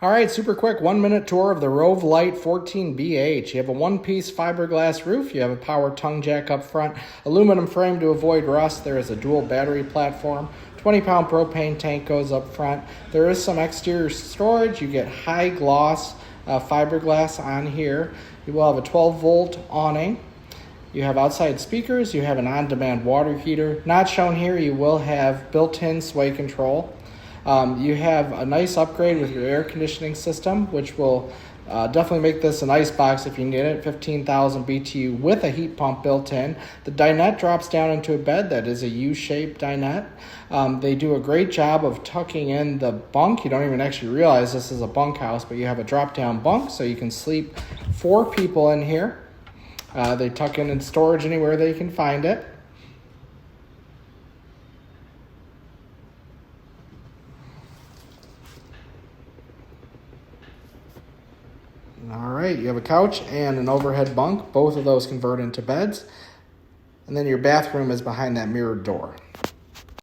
All right, super quick 1-minute tour of the Rove Lite 14BH. You have a one-piece fiberglass roof. You have a power tongue jack up front, aluminum frame to avoid rust. There is a dual battery platform. 20-pound propane tank goes up front. There is some exterior storage. You get high gloss fiberglass on here. You will have a 12-volt awning. You have outside speakers. You have an on-demand water heater. Not shown here, you will have built-in sway control. You have a nice upgrade with your air conditioning system, which will definitely make this an ice box if you need it. 15,000 BTU with a heat pump built in. The dinette drops down into a bed that is a U-shaped dinette. They do a great job of tucking in the bunk. You don't even actually realize this is a bunkhouse, but you have a drop-down bunk, so you can sleep 4 people in here. They tuck in storage anywhere they can find it. All right, you have a couch and an overhead bunk. Both of those convert into beds. And then your bathroom is behind that mirrored door.